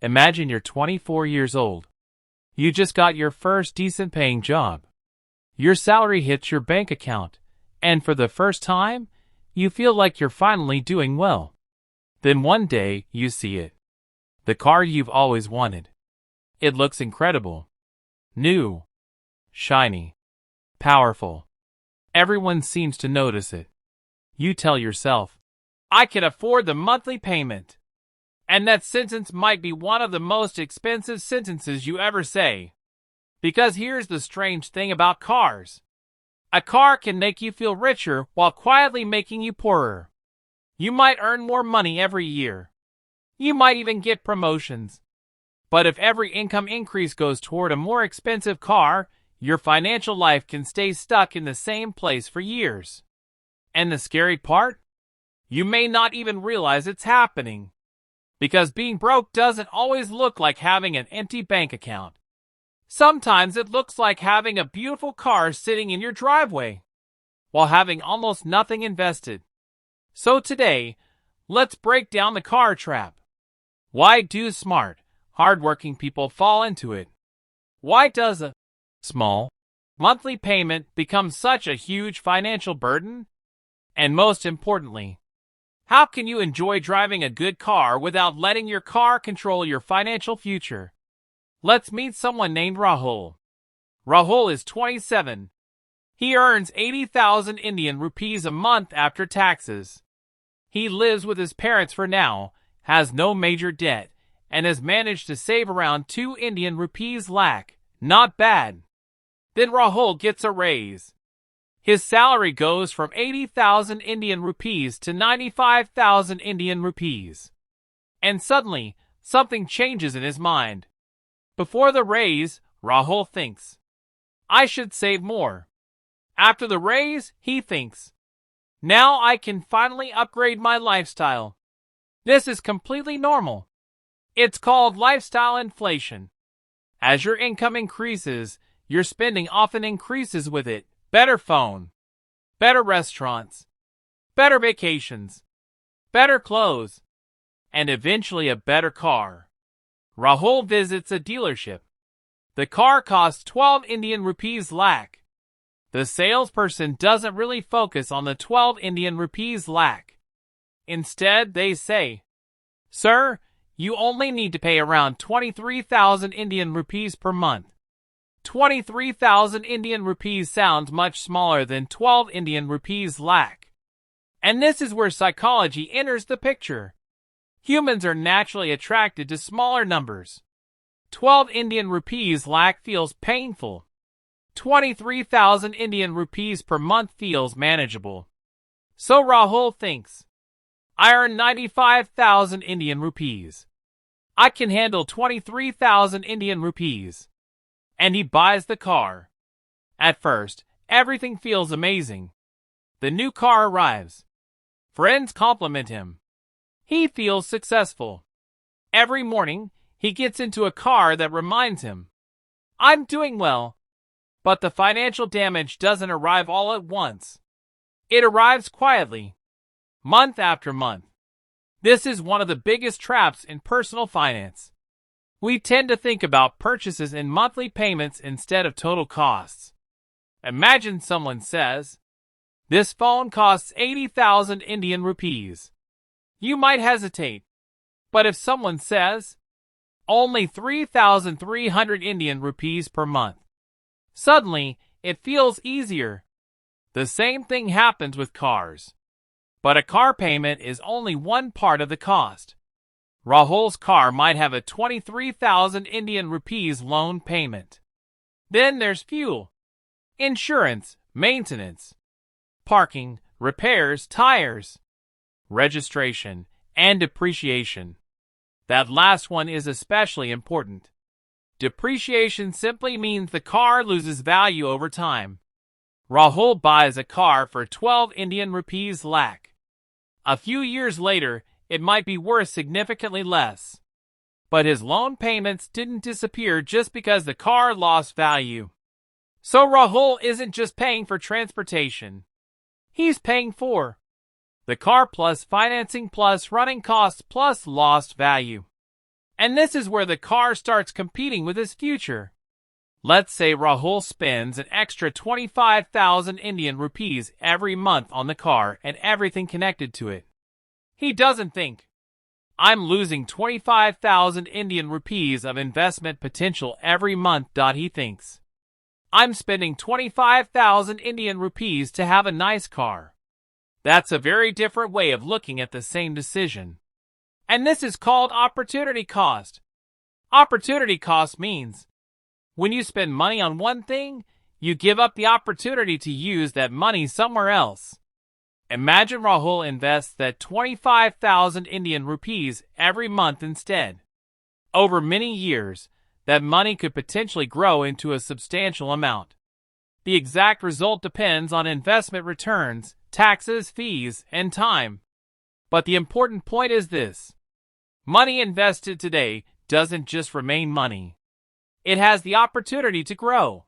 Imagine you're 24 years old. You just got your first decent paying job. Your salary hits your bank account, and for the first time, you feel like you're finally doing well. Then one day, you see it. The car you've always wanted. It looks incredible. New. Shiny. Powerful. Everyone seems to notice it. You tell yourself, I can afford the monthly payment. And that sentence might be one of the most expensive sentences you ever say. Because here's the strange thing about cars. A car can make you feel richer while quietly making you poorer. You might earn more money every year. You might even get promotions. But if every income increase goes toward a more expensive car, your financial life can stay stuck in the same place for years. And the scary part? You may not even realize it's happening. Because being broke doesn't always look like having an empty bank account. Sometimes it looks like having a beautiful car sitting in your driveway, while having almost nothing invested. So today, let's break down the car trap. Why do smart, hardworking people fall into it? Why does a small monthly payment become such a huge financial burden? And most importantly, how can you enjoy driving a good car without letting your car control your financial future? Let's meet someone named Rahul. Rahul is 27. He earns 80,000 Indian rupees a month after taxes. He lives with his parents for now, has no major debt, and has managed to save around 2 Indian rupees lakh. Not bad. Then Rahul gets a raise. His salary goes from 80,000 Indian rupees to 95,000 Indian rupees. And suddenly, something changes in his mind. Before the raise, Rahul thinks, I should save more. After the raise, he thinks, now I can finally upgrade my lifestyle. This is completely normal. It's called lifestyle inflation. As your income increases, your spending often increases with it. Better phone, better restaurants, better vacations, better clothes, and eventually a better car. Rahul visits a dealership. The car costs 12 Indian rupees lakh. The salesperson doesn't really focus on the 12 Indian rupees lakh. Instead, they say, Sir, you only need to pay around 23,000 Indian rupees per month. 23,000 Indian rupees sounds much smaller than 12 Indian rupees lakh. And this is where psychology enters the picture. Humans are naturally attracted to smaller numbers. 12 Indian rupees lakh feels painful. 23,000 Indian rupees per month feels manageable. So Rahul thinks, I earn 95,000 Indian rupees. I can handle 23,000 Indian rupees. And he buys the car. At first, everything feels amazing. The new car arrives. Friends compliment him. He feels successful. Every morning, he gets into a car that reminds him, I'm doing well. But the financial damage doesn't arrive all at once. It arrives quietly, month after month. This is one of the biggest traps in personal finance. We tend to think about purchases in monthly payments instead of total costs. Imagine someone says, this phone costs 80,000 Indian rupees. You might hesitate. But if someone says, only 3,300 Indian rupees per month, suddenly it feels easier. The same thing happens with cars. But a car payment is only one part of the cost. Rahul's car might have a 23,000 Indian rupees loan payment. Then there's fuel, insurance, maintenance, parking, repairs, tires, registration, and depreciation. That last one is especially important. Depreciation simply means the car loses value over time. Rahul buys a car for 12 Indian rupees lakh. A few years later, it might be worth significantly less. But his loan payments didn't disappear just because the car lost value. So Rahul isn't just paying for transportation. He's paying for the car plus financing plus running costs plus lost value. And this is where the car starts competing with his future. Let's say Rahul spends an extra 25,000 Indian rupees every month on the car and everything connected to it. He doesn't think, I'm losing 25,000 Indian rupees of investment potential every month. He thinks, I'm spending 25,000 Indian rupees to have a nice car. That's a very different way of looking at the same decision. And this is called opportunity cost. Opportunity cost means when you spend money on one thing, you give up the opportunity to use that money somewhere else. Imagine Rahul invests that 25,000 Indian rupees every month instead. Over many years, that money could potentially grow into a substantial amount. The exact result depends on investment returns, taxes, fees, and time. But the important point is this. Money invested today doesn't just remain money. It has the opportunity to grow.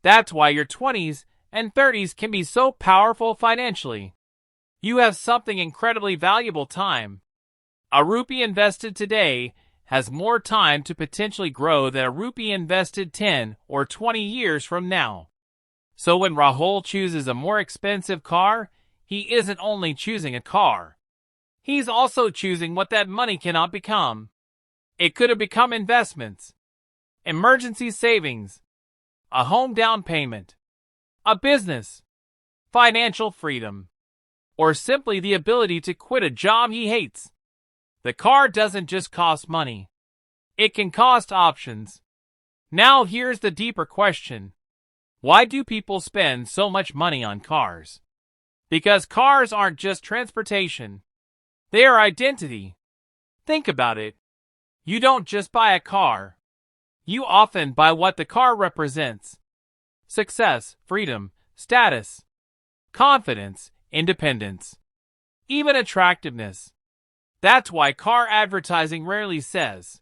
That's why your 20s and 30s can be so powerful financially. You have something incredibly valuable: time. A rupee invested today has more time to potentially grow than a rupee invested 10 or 20 years from now. So when Rahul chooses a more expensive car, he isn't only choosing a car. He's also choosing what that money cannot become. It could have become investments, emergency savings, a home down payment, a business, financial freedom, or simply the ability to quit a job he hates. The car doesn't just cost money. It can cost options. Now here's the deeper question. Why do people spend so much money on cars? Because cars aren't just transportation. They are identity. Think about it. You don't just buy a car. You often buy what the car represents. Success, freedom, status, confidence, independence, even attractiveness. That's why car advertising rarely says,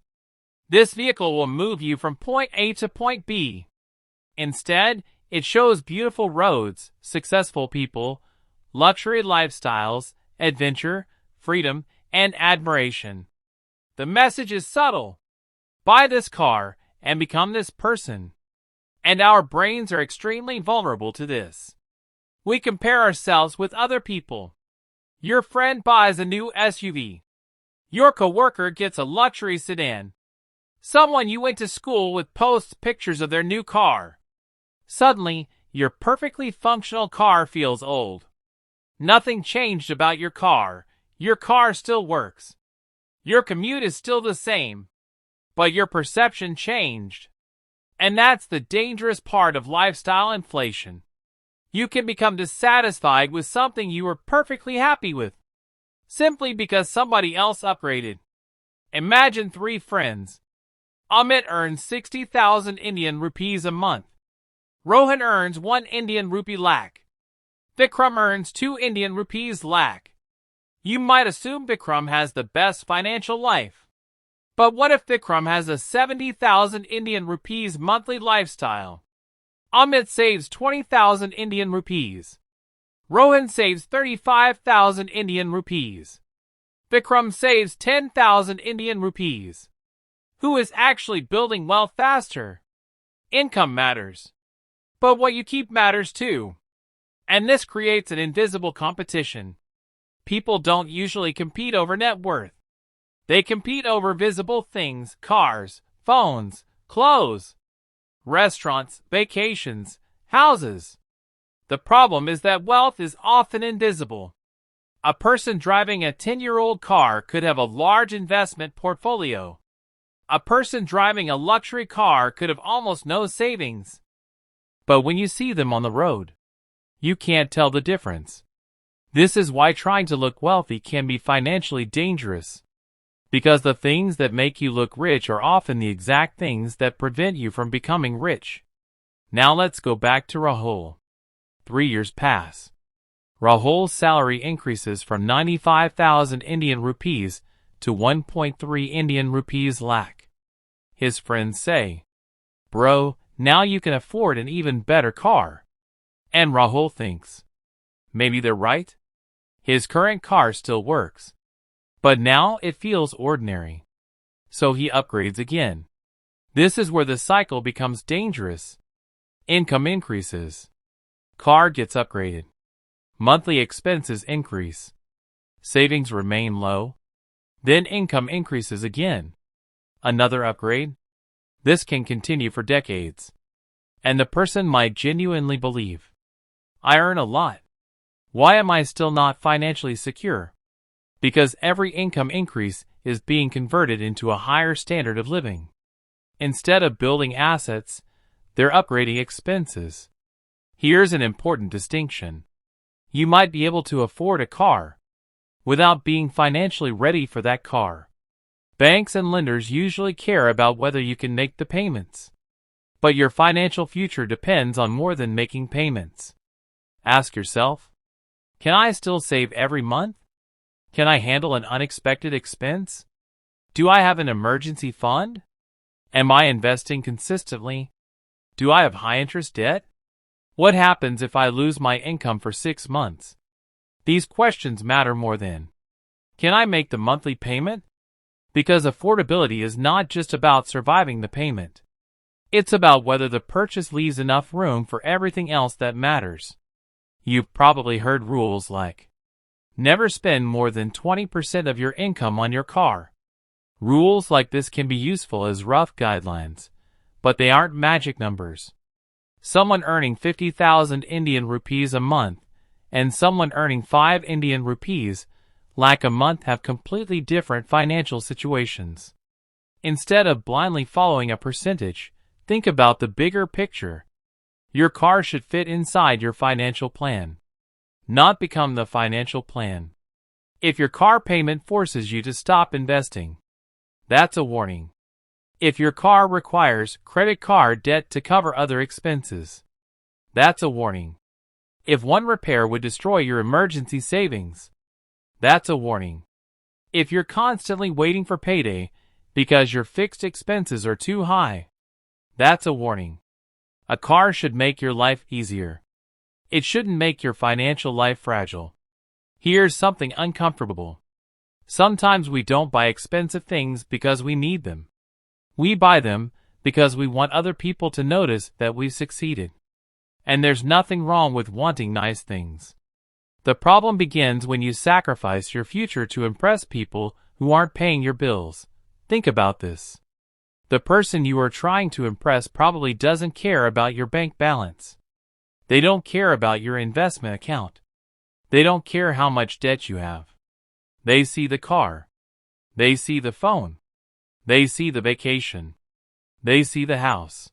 this vehicle will move you from point A to point B. Instead, it shows beautiful roads, successful people, luxury lifestyles, adventure, freedom, and admiration. The message is subtle. Buy this car and become this person. And our brains are extremely vulnerable to this. We compare ourselves with other people. Your friend buys a new SUV. Your coworker gets a luxury sedan. Someone you went to school with posts pictures of their new car. Suddenly, your perfectly functional car feels old. Nothing changed about your car. Your car still works. Your commute is still the same. But your perception changed. And that's the dangerous part of lifestyle inflation. You can become dissatisfied with something you were perfectly happy with, simply because somebody else upgraded. Imagine 3 friends. Amit earns 60,000 Indian rupees a month. Rohan earns 1 Indian rupee lakh. Vikram earns 2 Indian rupees lakh. You might assume Vikram has the best financial life. But what if Vikram has a 70,000 Indian rupees monthly lifestyle? Amit saves 20,000 Indian rupees. Rohan saves 35,000 Indian rupees. Vikram saves 10,000 Indian rupees. Who is actually building wealth faster? Income matters. But what you keep matters too. And this creates an invisible competition. People don't usually compete over net worth. They compete over visible things: cars, phones, clothes, restaurants, vacations, houses. The problem is that wealth is often invisible. A person driving a 10-year-old car could have a large investment portfolio. A person driving a luxury car could have almost no savings. But when you see them on the road, you can't tell the difference. This is why trying to look wealthy can be financially dangerous. Because the things that make you look rich are often the exact things that prevent you from becoming rich. Now let's go back to Rahul. 3 years pass. Rahul's salary increases from 95,000 Indian rupees to 1.3 Indian rupees lakh. His friends say, "Bro, now you can afford an even better car." And Rahul thinks, maybe they're right. His current car still works, but now it feels ordinary. So he upgrades again. This is where the cycle becomes dangerous. Income increases. Car gets upgraded. Monthly expenses increase. Savings remain low. Then income increases again. Another upgrade. This can continue for decades. And the person might genuinely believe, I earn a lot. Why am I still not financially secure? Because every income increase is being converted into a higher standard of living. Instead of building assets, they're upgrading expenses. Here's an important distinction. You might be able to afford a car without being financially ready for that car. Banks and lenders usually care about whether you can make the payments. But your financial future depends on more than making payments. Ask yourself, can I still save every month? Can I handle an unexpected expense? Do I have an emergency fund? Am I investing consistently? Do I have high-interest debt? What happens if I lose my income for 6 months? These questions matter more than, can I make the monthly payment? Because affordability is not just about surviving the payment. It's about whether the purchase leaves enough room for everything else that matters. You've probably heard rules like, never spend more than 20% of your income on your car. Rules like this can be useful as rough guidelines, but they aren't magic numbers. Someone earning 50,000 Indian rupees a month and someone earning 5 Indian rupees lakh a month have completely different financial situations. Instead of blindly following a percentage, think about the bigger picture. Your car should fit inside your financial plan, not become the financial plan. If your car payment forces you to stop investing, that's a warning. If your car requires credit card debt to cover other expenses, that's a warning. If one repair would destroy your emergency savings, that's a warning. If you're constantly waiting for payday because your fixed expenses are too high, that's a warning. A car should make your life easier. It shouldn't make your financial life fragile. Here's something uncomfortable. Sometimes we don't buy expensive things because we need them. We buy them because we want other people to notice that we've succeeded. And there's nothing wrong with wanting nice things. The problem begins when you sacrifice your future to impress people who aren't paying your bills. Think about this. The person you are trying to impress probably doesn't care about your bank balance. They don't care about your investment account. They don't care how much debt you have. They see the car. They see the phone. They see the vacation. They see the house.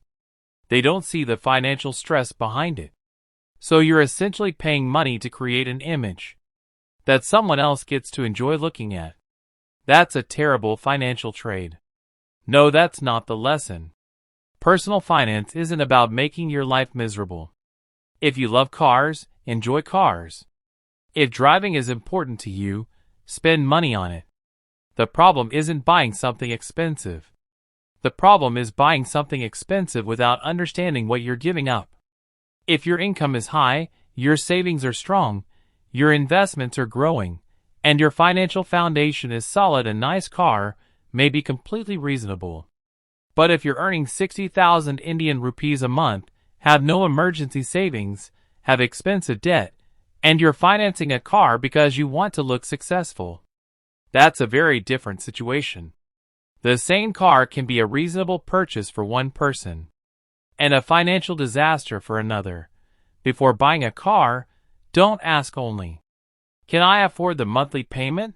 They don't see the financial stress behind it. So you're essentially paying money to create an image that someone else gets to enjoy looking at. That's a terrible financial trade. No, that's not the lesson. Personal finance isn't about making your life miserable. If you love cars, enjoy cars. If driving is important to you, spend money on it. The problem isn't buying something expensive. The problem is buying something expensive without understanding what you're giving up. If your income is high, your savings are strong, your investments are growing, and your financial foundation is solid, a nice car may be completely reasonable. But if you're earning 60,000 Indian rupees a month, have no emergency savings, have expensive debt, and you're financing a car because you want to look successful, that's a very different situation. The same car can be a reasonable purchase for one person and a financial disaster for another. Before buying a car, don't ask only, can I afford the monthly payment?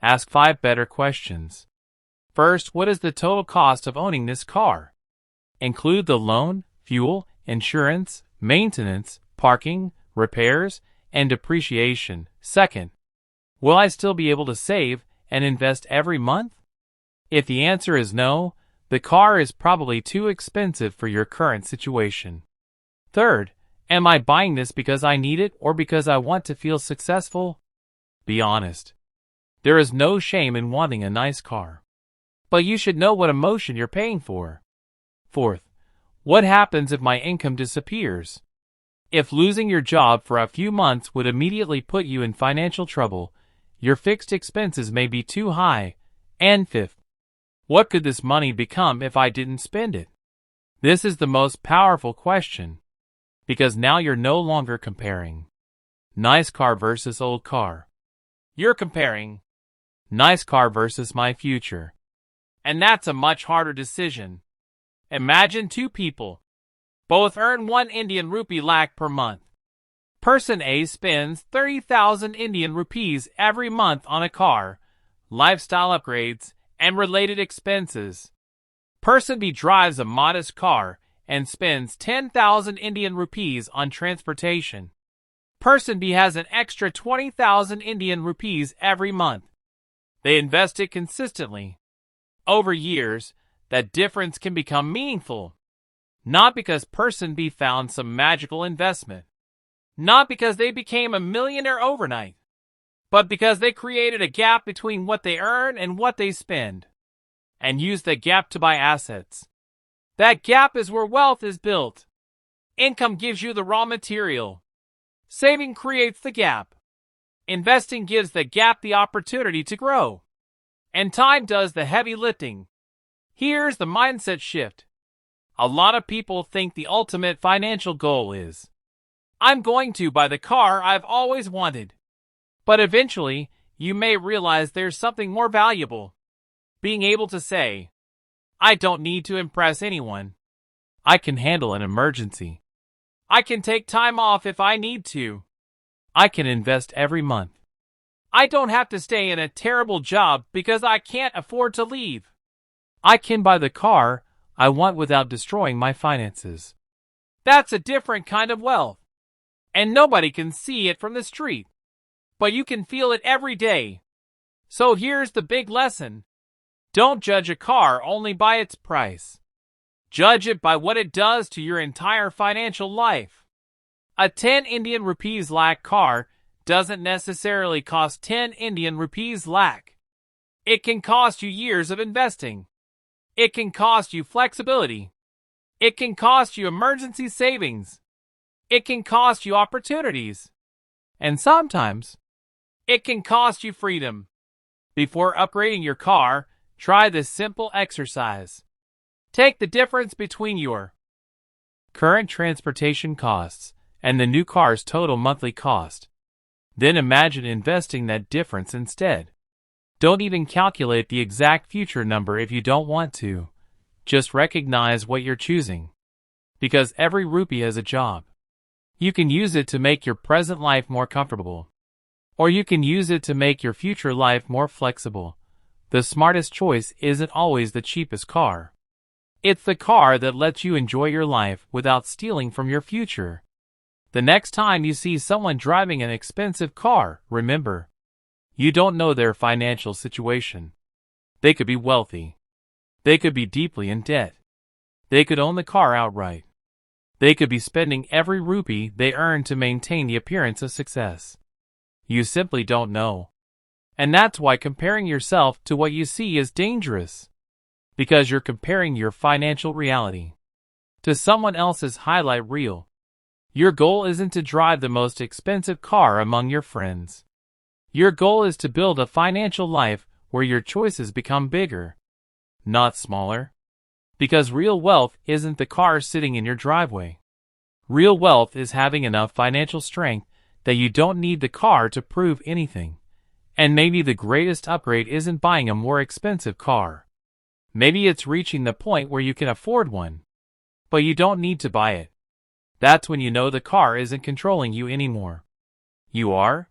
Ask 5 better questions. First, what is the total cost of owning this car? Include the loan, fuel, insurance, maintenance, parking, repairs, and depreciation. Second, will I still be able to save and invest every month? If the answer is no, the car is probably too expensive for your current situation. Third, am I buying this because I need it or because I want to feel successful? Be honest. There is no shame in wanting a nice car. But you should know what emotion you're paying for. Fourth, what happens if my income disappears? If losing your job for a few months would immediately put you in financial trouble, your fixed expenses may be too high. And fifth, What could this money become if I didn't spend it? This is the most powerful question, because now you're no longer comparing nice car versus old car. You're comparing nice car versus my future. And that's a much harder decision. Imagine two people. Both earn 1 Indian rupee lakh per month. Person A spends 30,000 Indian rupees every month on a car, lifestyle upgrades, and related expenses. Person B drives a modest car and spends 10,000 Indian rupees on transportation. Person B has an extra 20,000 Indian rupees every month. They invest it consistently. Over years, that difference can become meaningful. Not because person B found some magical investment. Not because they became a millionaire overnight. But because they created a gap between what they earn and what they spend. And used that gap to buy assets. That gap is where wealth is built. Income gives you the raw material. Saving creates the gap. Investing gives the gap the opportunity to grow. And time does the heavy lifting. Here's the mindset shift. A lot of people think the ultimate financial goal is, I'm going to buy the car I've always wanted. But eventually, you may realize there's something more valuable. Being able to say, I don't need to impress anyone. I can handle an emergency. I can take time off if I need to. I can invest every month. I don't have to stay in a terrible job because I can't afford to leave. I can buy the car I want without destroying my finances. That's a different kind of wealth. And nobody can see it from the street. But you can feel it every day. So here's the big lesson. Don't judge a car only by its price. Judge it by what it does to your entire financial life. A 10 Indian rupees lakh car doesn't necessarily cost 10 Indian rupees lakh. It can cost you years of investing. It can cost you flexibility. It can cost you emergency savings. It can cost you opportunities. And sometimes, it can cost you freedom. Before upgrading your car, try this simple exercise. Take the difference between your current transportation costs and the new car's total monthly cost. Then imagine investing that difference instead. Don't even calculate the exact future number if you don't want to. Just recognize what you're choosing. Because every rupee has a job. You can use it to make your present life more comfortable. Or you can use it to make your future life more flexible. The smartest choice isn't always the cheapest car. It's the car that lets you enjoy your life without stealing from your future. The next time you see someone driving an expensive car, remember, you don't know their financial situation. They could be wealthy. They could be deeply in debt. They could own the car outright. They could be spending every rupee they earn to maintain the appearance of success. You simply don't know. And that's why comparing yourself to what you see is dangerous. Because you're comparing your financial reality to someone else's highlight reel. Your goal isn't to drive the most expensive car among your friends. Your goal is to build a financial life where your choices become bigger, not smaller. Because real wealth isn't the car sitting in your driveway. Real wealth is having enough financial strength that you don't need the car to prove anything. And maybe the greatest upgrade isn't buying a more expensive car. Maybe it's reaching the point where you can afford one. But you don't need to buy it. That's when you know the car isn't controlling you anymore. You are?